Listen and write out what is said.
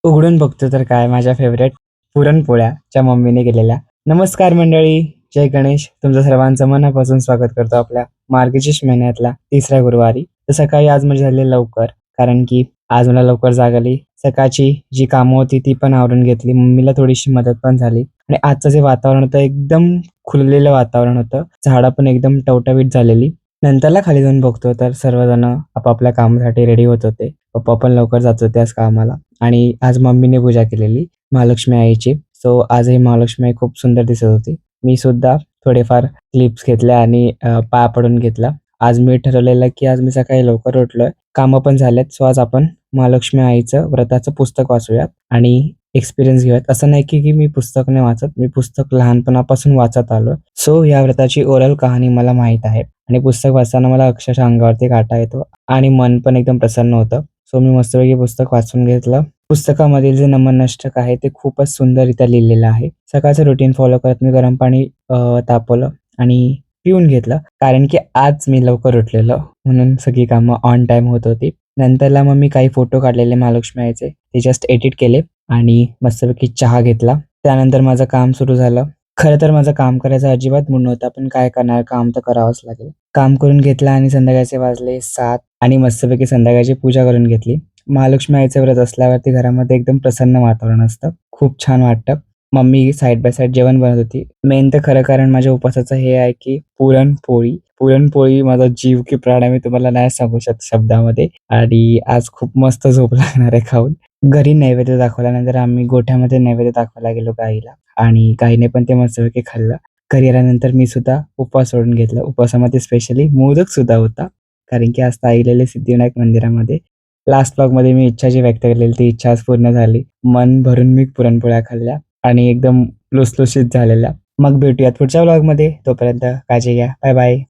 उघडून बघतो तर काय माझ्या फेव्हरेट पुरणपोळ्याच्या मम्मीने केलेल्या. नमस्कार मंडळी, जय गणेश. तुमचं सर्वांचं मनापासून स्वागत करतो आपल्या मार्गशीर्ष महिन्यातला तिसऱ्या गुरुवारी. तर सकाळी आज म्हणजे झाले लवकर, कारण की आज मला लवकर जाग आली. सकाळची जी कामं होती ती पण आवरून घेतली. मम्मीला थोडीशी मदत पण झाली आणि आजचं जे वातावरण होतं एकदम खुललेलं वातावरण होतं. झाडं पण एकदम टवटवीत झालेली. नंतरला खाली जाऊन बघतो तर सर्वजण आपापल्या कामासाठी रेडी होत होते. पप्पा पण लवकर जात होते आज कामाला. आणि आज मम्मीने पूजा केलेली महालक्ष्मी आईची. सो आजही महालक्ष्मी आई खूप सुंदर दिसत होती. मी सुद्धा थोडेफार क्लिप्स घेतल्या आणि पाया पडून घेतला. आज मी ठरवलेलं की आज मी सकाळी लवकर उठलोय, कामं पण झालेत. सो आज आपण महालक्ष्मी आईचं व्रताचं पुस्तक वाचूयात आणि एक्सपिरियन्स घेऊयात. असं नाही की मी पुस्तक नाही वाचत, मी पुस्तक लहानपणापासून वाचत आलोय. सो या व्रताची ओरल कहाणी मला माहित आहे आणि पुस्तक वाचताना मला अक्षरशः अंगावरती काटा येतो आणि मन पण एकदम प्रसन्न होतं. सो मी मस्तपैकी पुस्तक वाचून घेतलं. पुस्तकामधील जे नमनअष्टक आहे ते खूपच सुंदररित्या लिहिलेलं आहे. सकाळचं रुटीन फॉलो करत मी गरम पाणी तापवलं आणि पिऊन घेतलं, कारण की आज मी लवकर उठलेलो म्हणून सगळी कामं ऑन टाइम होत होती. नंतरला मग मी काही फोटो काढलेले महालक्ष्मी आईचे, ते जस्ट एडिट केले आणि मस्तपैकी चहा घेतला. त्यानंतर माझं काम सुरू झालं. खरं तर माझं काम करायचा अजिबात मूड नव्हता, पण काय करणार, काम तर करावंच लागेल. काम करून घेतलं आणि संध्याकाळचे वाजले 7 आणि मस्तपैकी संध्याकाळची पूजा करून घेतली. महालक्ष्मी आईचं व्रत असल्यावरती घरामध्ये एकदम प्रसन्न वातावरण असतं. खूप छान वाटतं. मम्मी साइड बाय साइड जेवण बनवत होती. मेन तर खरं कारण माझ्या उपवासाचं हे आहे की पुरणपोळी. पुरणपोळी माझा जीव की प्राण आहे, मी तुम्हाला नाही सांगू शकत शब्दामध्ये. आणि आज खूप मस्त झोप लागणार आहे खाऊन. घरी नैवेद्य दाखवल्यानंतर आम्ही गोठ्यामध्ये नैवेद्य दाखवायला गेलो गाईला आणि गाईने पण ते मस्तपैकी खाल्लं. घरी आल्यानंतर मी सुद्धा उपवास सोडून घेतला. उपवासामध्ये स्पेशली मोदक सुद्धा होता, कारण की आज ताई गेलेले सिद्धिविनायक मंदिरामध्ये. लास्ट ब्लॉगमध्ये मी इच्छा जी व्यक्त केलेली ती इच्छा आज पूर्ण झाली. मन भरून मी पुरणपोळ्या खाल्ल्या आणि एकदम लुसलुशीत झालेल्या. मग भेटूयात पुढच्या ब्लॉगमध्ये. तोपर्यंत काळजी घ्या. Bye bye.